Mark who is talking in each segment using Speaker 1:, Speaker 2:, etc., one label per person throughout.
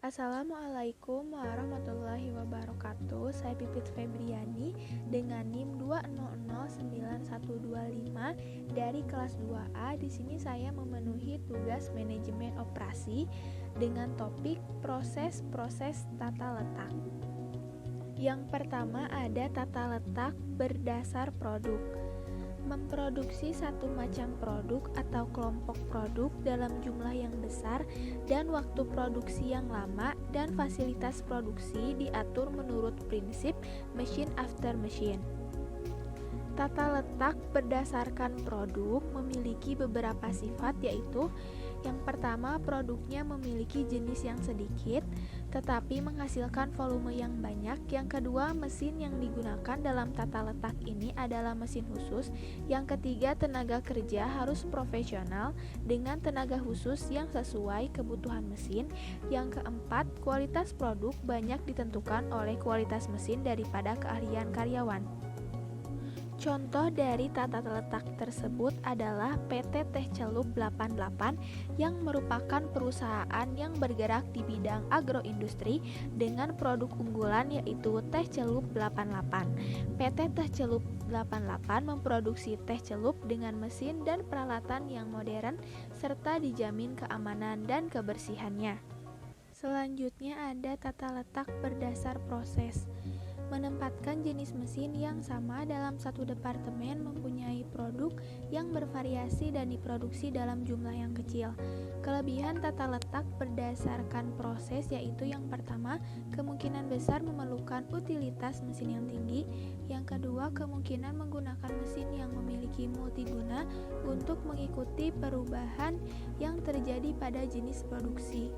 Speaker 1: Assalamualaikum warahmatullahi wabarakatuh. Saya Pipit Febriani dengan NIM 2009125 dari kelas 2A. Di sini saya memenuhi tugas manajemen operasi dengan topik proses-proses tata letak. Yang pertama ada tata letak berdasar produk. Memproduksi satu macam produk atau kelompok produk dalam jumlah yang besar dan waktu produksi yang lama, dan fasilitas produksi diatur menurut prinsip machine after machine. Tata letak berdasarkan produk memiliki beberapa sifat, yaitu yang pertama, produknya memiliki jenis yang sedikit tetapi menghasilkan volume yang banyak. Yang kedua, mesin yang digunakan dalam tata letak ini adalah mesin khusus. Yang ketiga, tenaga kerja harus profesional dengan tenaga khusus yang sesuai kebutuhan mesin. Yang keempat, kualitas produk banyak ditentukan oleh kualitas mesin daripada keahlian karyawan. Contoh dari tata letak tersebut adalah PT Teh Celup 88 yang merupakan perusahaan yang bergerak di bidang agroindustri dengan produk unggulan yaitu Teh Celup 88. PT Teh Celup 88 memproduksi teh celup dengan mesin dan peralatan yang modern serta dijamin keamanan dan kebersihannya. Selanjutnya ada tata letak berdasar proses. Menempatkan jenis mesin yang sama dalam satu departemen, mempunyai produk yang bervariasi dan diproduksi dalam jumlah yang kecil. Kelebihan tata letak berdasarkan proses yaitu yang pertama, kemungkinan besar memerlukan utilitas mesin yang tinggi. Yang kedua, kemungkinan menggunakan mesin yang memiliki multiguna untuk mengikuti perubahan yang terjadi pada jenis produksi.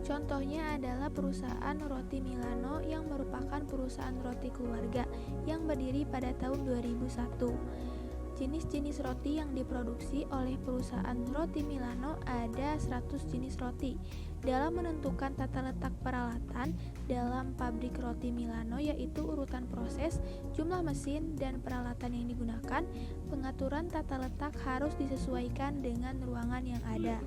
Speaker 1: Contohnya adalah perusahaan Roti Milano yang merupakan perusahaan roti keluarga yang berdiri pada tahun 2001. Jenis-jenis roti yang diproduksi oleh perusahaan Roti Milano ada 100 jenis roti. Dalam menentukan tata letak peralatan dalam pabrik Roti Milano yaitu urutan proses, jumlah mesin, dan peralatan yang digunakan, pengaturan tata letak harus disesuaikan dengan ruangan yang ada.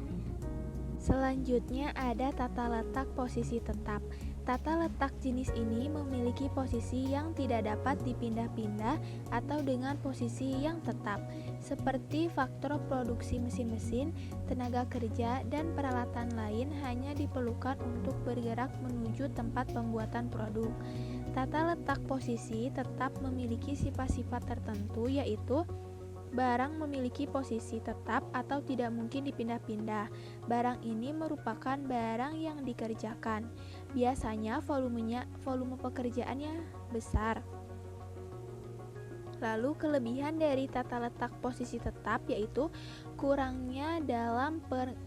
Speaker 1: Selanjutnya ada tata letak posisi tetap. Tata letak jenis ini memiliki posisi yang tidak dapat dipindah-pindah atau dengan posisi yang tetap, seperti faktor produksi mesin-mesin, tenaga kerja, dan peralatan lain hanya diperlukan untuk bergerak menuju tempat pembuatan produk. Tata letak posisi tetap memiliki sifat-sifat tertentu, yaitu barang memiliki posisi tetap atau tidak mungkin dipindah-pindah. Barang ini merupakan barang yang dikerjakan. Biasanya volume pekerjaannya besar. Lalu kelebihan dari tata letak posisi tetap yaitu kurangnya dalam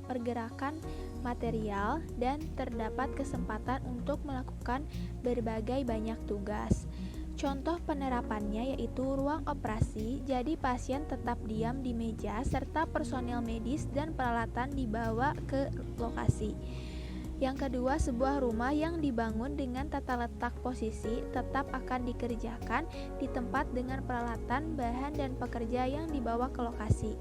Speaker 1: pergerakan material dan terdapat kesempatan untuk melakukan berbagai banyak tugas. Contoh penerapannya yaitu ruang operasi, jadi pasien tetap diam di meja serta personel medis dan peralatan dibawa ke lokasi. Yang kedua, sebuah rumah yang dibangun dengan tata letak posisi tetap akan dikerjakan di tempat dengan peralatan, bahan, dan pekerja yang dibawa ke lokasi.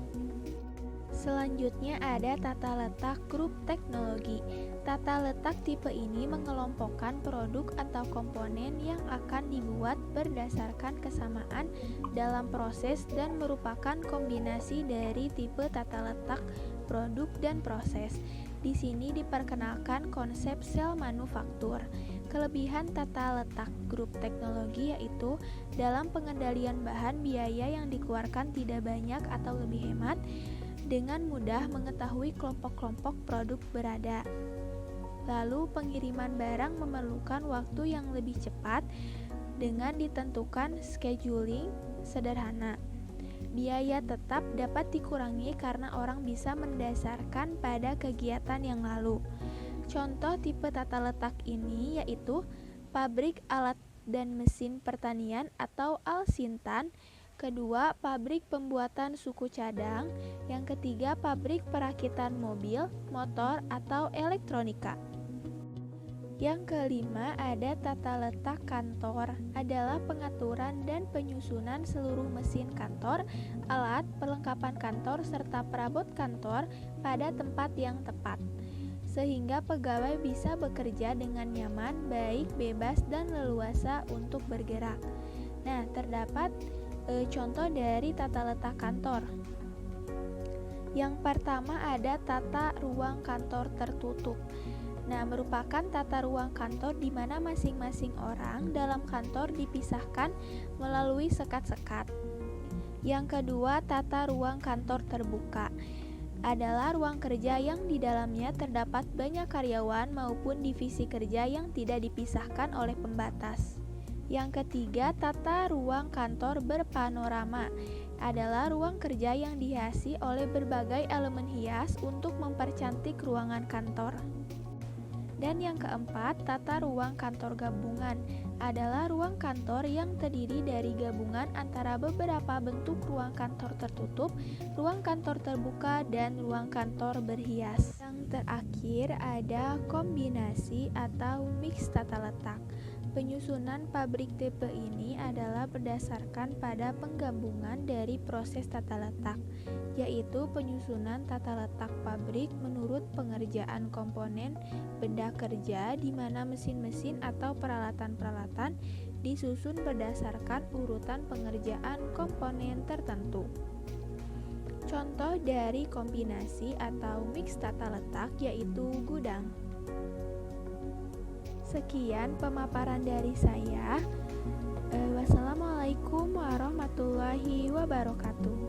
Speaker 1: Selanjutnya ada tata letak grup teknologi. Tata letak tipe ini mengelompokkan produk atau komponen yang akan dibuat berdasarkan kesamaan dalam proses dan merupakan kombinasi dari tipe tata letak produk dan proses. Di sini diperkenalkan konsep sel manufaktur. Kelebihan tata letak grup teknologi yaitu dalam pengendalian bahan, biaya yang dikeluarkan tidak banyak atau lebih hemat, dengan mudah mengetahui kelompok-kelompok produk berada. Lalu pengiriman barang memerlukan waktu yang lebih cepat dengan ditentukan scheduling sederhana. Biaya tetap dapat dikurangi karena orang bisa mendasarkan pada kegiatan yang lalu. Contoh tipe tata letak ini yaitu pabrik alat dan mesin pertanian atau Al-Sintan. Kedua, pabrik pembuatan suku cadang. Yang ketiga, pabrik perakitan mobil, motor, atau elektronika. Yang kelima ada tata letak kantor, adalah pengaturan dan penyusunan seluruh mesin kantor, alat, perlengkapan kantor, serta perabot kantor pada tempat yang tepat. sehingga pegawai bisa bekerja dengan nyaman, baik, bebas, dan leluasa untuk bergerak. Nah, terdapat contoh dari tata letak kantor. Yang pertama ada tata ruang kantor tertutup. Nah, merupakan tata ruang kantor di mana masing-masing orang dalam kantor dipisahkan melalui sekat-sekat. Yang kedua, tata ruang kantor terbuka adalah ruang kerja yang di dalamnya terdapat banyak karyawan maupun divisi kerja yang tidak dipisahkan oleh pembatas. Yang ketiga, tata ruang kantor berpanorama adalah ruang kerja yang dihiasi oleh berbagai elemen hias untuk mempercantik ruangan kantor. Dan yang keempat, tata ruang kantor gabungan adalah ruang kantor yang terdiri dari gabungan antara beberapa bentuk ruang kantor tertutup, ruang kantor terbuka, dan ruang kantor berhias. Yang terakhir ada kombinasi atau mix tata letak. Penyusunan pabrik tipe ini adalah berdasarkan pada penggabungan dari proses tata letak, yaitu penyusunan tata letak pabrik menurut pengerjaan komponen benda kerja di mana mesin-mesin atau peralatan-peralatan disusun berdasarkan urutan pengerjaan komponen tertentu. Contoh dari kombinasi atau mix tata letak yaitu gudang. Sekian pemaparan dari saya. Wassalamualaikum warahmatullahi wabarakatuh.